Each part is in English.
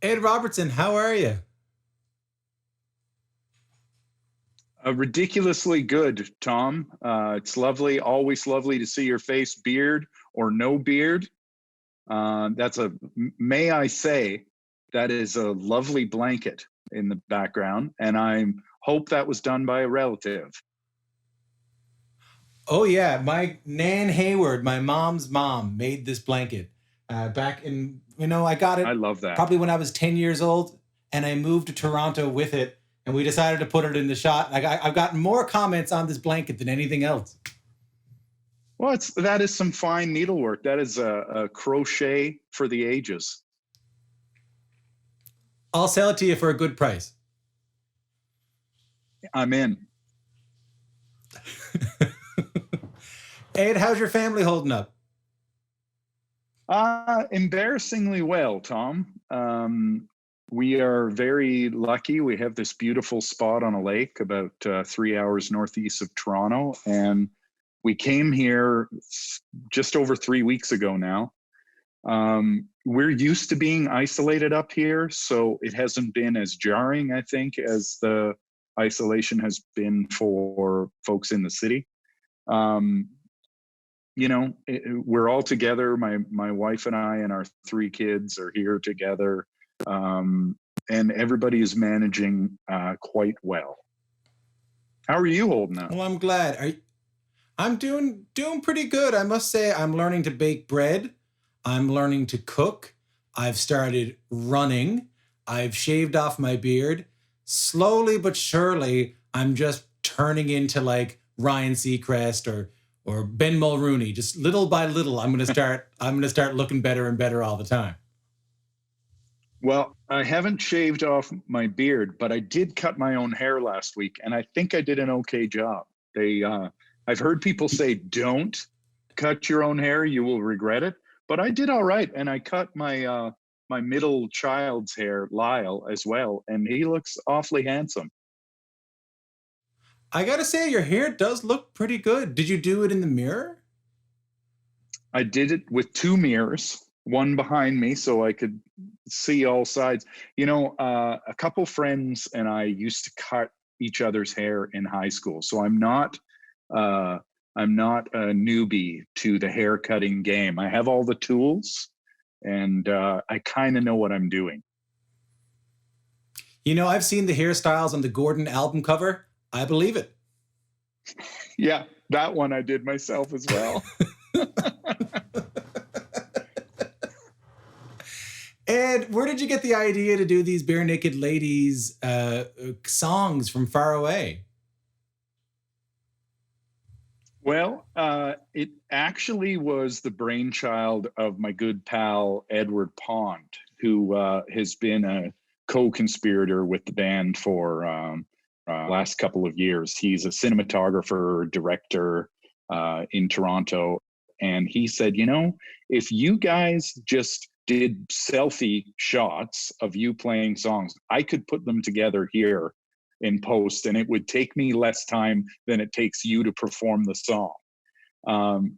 Ed Robertson, how are you? Ridiculously good, Tom. It's lovely, always lovely to see your face, beard or no beard. May I say, that is a lovely blanket in the background, and I hope that was done by a relative. Oh yeah, my Nan Hayward, my mom's mom, made this blanket back in. I got I it love that. probably when I was 10 years old, and I moved to Toronto with it, and we decided to put it in the shot. I've gotten more comments on this blanket than anything else. Well, that is some fine needlework. That is a crochet for the ages. I'll sell it to you for a good price. I'm in. Ed, how's your family holding up? Embarrassingly well, Tom. We are very lucky. We have this beautiful spot on a lake about 3 hours northeast of Toronto. And we came here just over 3 weeks ago now. We're used to being isolated up here, so it hasn't been as jarring, I think, as the isolation has been for folks in the city. Um, we're all together. My wife and I and our 3 kids are here together, and everybody is managing quite well. How are you holding up? Well, I'm glad. I'm doing pretty good. I must say, I'm learning to bake bread. I'm learning to cook. I've started running. I've shaved off my beard. Slowly but surely, I'm just turning into like Ryan Seacrest or Ben Mulrooney. Just little by little, I'm gonna start looking better and better all the time. Well, I haven't shaved off my beard, but I did cut my own hair last week, and I think I did an okay job. I've heard people say, "Don't cut your own hair; you will regret it." But I did all right, and I cut my middle child's hair, Lyle, as well, and he looks awfully handsome. I gotta say, your hair does look pretty good. Did you do it in the mirror? I did it with 2 mirrors, one behind me so I could see all sides. A couple friends and I used to cut each other's hair in high school, so uh, I'm not a newbie to the hair cutting game. I have all the tools, and I kind of know what I'm doing. I've seen the hairstyles on the Gordon album cover. I believe it. Yeah, that one I did myself as well. Ed, where did you get the idea to do these Barenaked Ladies songs from far away? Well, it actually was the brainchild of my good pal Edward Pond, who has been a co-conspirator with the band for last couple of years. He's a cinematographer, director in Toronto, and he said, if you guys just did selfie shots of you playing songs, I could put them together here in post, and it would take me less time than it takes you to perform the song.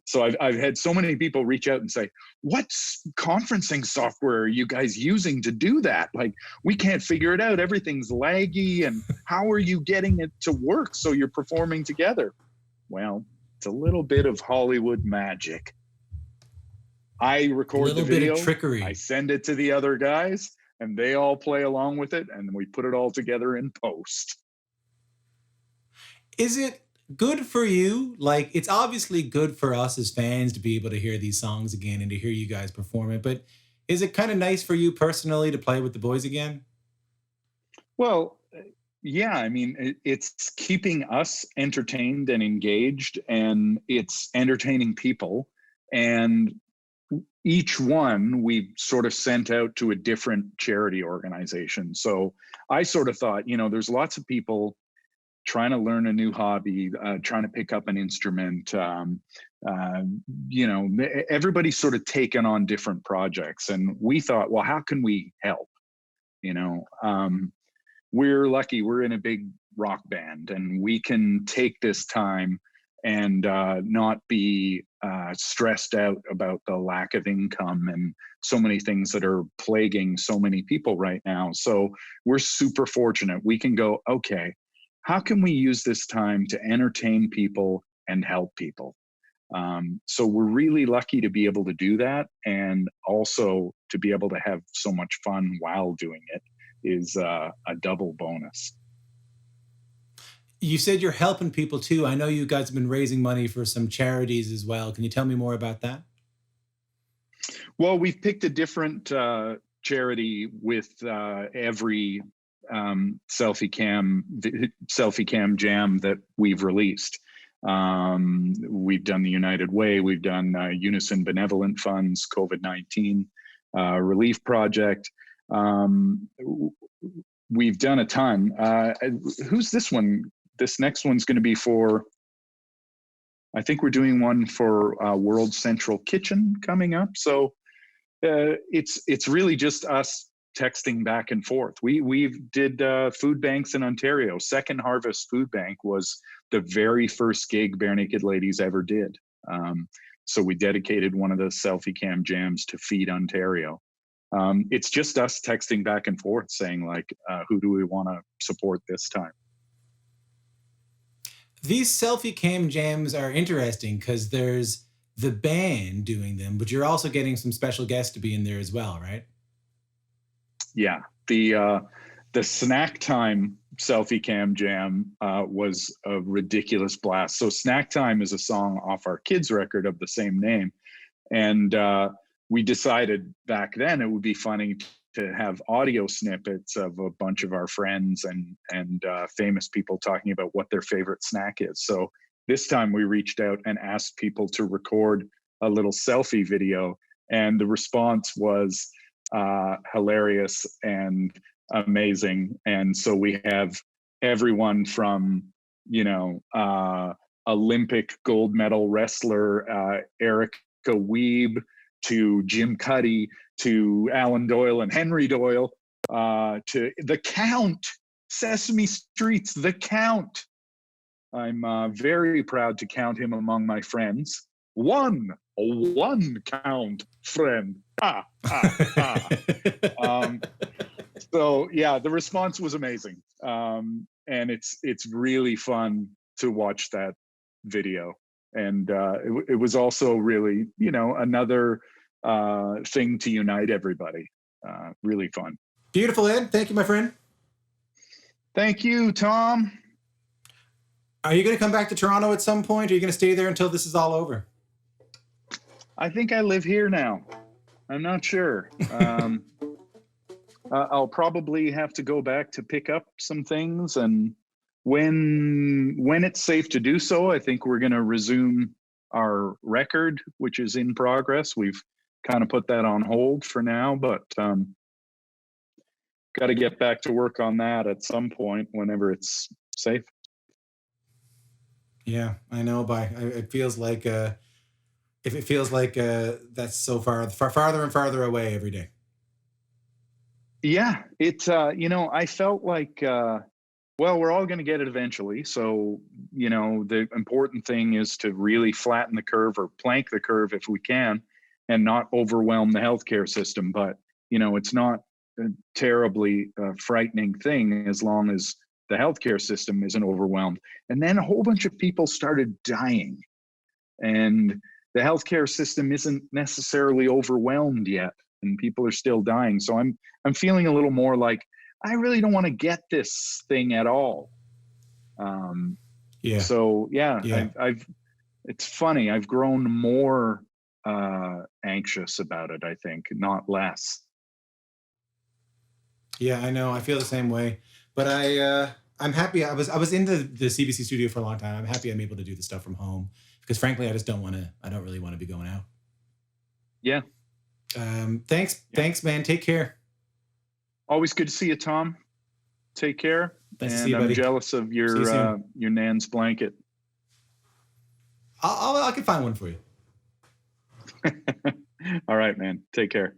So I've had so many people reach out and say, what conferencing software are you guys using to do that? Like, we can't figure it out. Everything's laggy. And how are you getting it to work so you're performing together? Well, it's a little bit of Hollywood magic. I A record the little bit of video, I trickery. send it to the other guys, and they all play along with it, and we put it all together in post. Is it good for you? Like, it's obviously good for us as fans to be able to hear these songs again and to hear you guys perform it. But is it kind of nice for you personally to play with the boys again? Well, yeah, I mean, it's keeping us entertained and engaged, and it's entertaining people. And each one we sort of sent out to a different charity organization. So I sort of thought, there's lots of people trying to learn a new hobby, trying to pick up an instrument. Uh, Everybody's sort of taken on different projects, and we thought, well, how can we help? You know, we're lucky; we're in a big rock band, and we can take this time and not be stressed out about the lack of income and so many things that are plaguing so many people right now. So we're super fortunate. We can go, okay, how can we use this time to entertain people and help people? So we're really lucky to be able to do that, and also to be able to have so much fun while doing it is a double bonus. You said you're helping people too. I know you guys have been raising money for some charities as well. Can you tell me more about that? Well, we've picked a different charity with every selfie cam jam that we've released. We've done the United Way, we've done Unison Benevolent Funds, COVID-19 Relief Project. We've done a ton. Who's this one? This next one's going to be for, I think we're doing one for World Central Kitchen coming up. So it's really just us texting back and forth. We did food banks in Ontario. Second Harvest Food Bank was the very first gig Barenaked Ladies ever did. So we dedicated one of the selfie cam jams to Feed Ontario. It's just us texting back and forth saying like, who do we want to support this time? These selfie cam jams are interesting because there's the band doing them, but you're also getting some special guests to be in there as well, right? Yeah, the snack time selfie cam jam was a ridiculous blast. So snack time is a song off our kids record of the same name, and we decided back then it would be funny to have audio snippets of a bunch of our friends and famous people talking about what their favorite snack is. So this time we reached out and asked people to record a little selfie video, and the response was hilarious and amazing. And so we have everyone from, Olympic gold medal wrestler Erica Weeb to Jim Cuddy to Alan Doyle and Henry Doyle to the Count, Sesame Street's The Count. I'm very proud to count him among my friends. One count friend. So yeah, the response was amazing, and it's really fun to watch that video, and it was also really another thing to unite everybody. Really fun. Beautiful, Ed. Thank you, my friend. Thank you, Tom. Are you going to come back to Toronto at some point, or are you going to stay there until this is all over? I think I live here now. I'm not sure. I'll probably have to go back to pick up some things, and when it's safe to do so, I think we're going to resume our record, which is in progress. We've kind of put that on hold for now, but got to get back to work on that at some point whenever it's safe. Yeah, I know. It feels like that's so farther and farther away every day. Yeah, it's I felt like we're all going to get it eventually. So the important thing is to really flatten the curve or plank the curve if we can, and not overwhelm the healthcare system. But it's not a terribly frightening thing as long as the healthcare system isn't overwhelmed. And then a whole bunch of people started dying, and the healthcare system isn't necessarily overwhelmed yet, and people are still dying. So I'm feeling a little more like I really don't want to get this thing at all. Yeah. So yeah. I've it's funny. I've grown more anxious about it, I think, not less. Yeah, I know. I feel the same way. But I'm happy. I was in the CBC studio for a long time. I'm happy I'm able to do the stuff from home because frankly, I don't really want to be going out. Yeah. Thanks, man. Take care. Always good to see you, Tom. Take care. Nice and to see you, I'm buddy. jealous of your nan's blanket. I can find one for you. All right, man. Take care.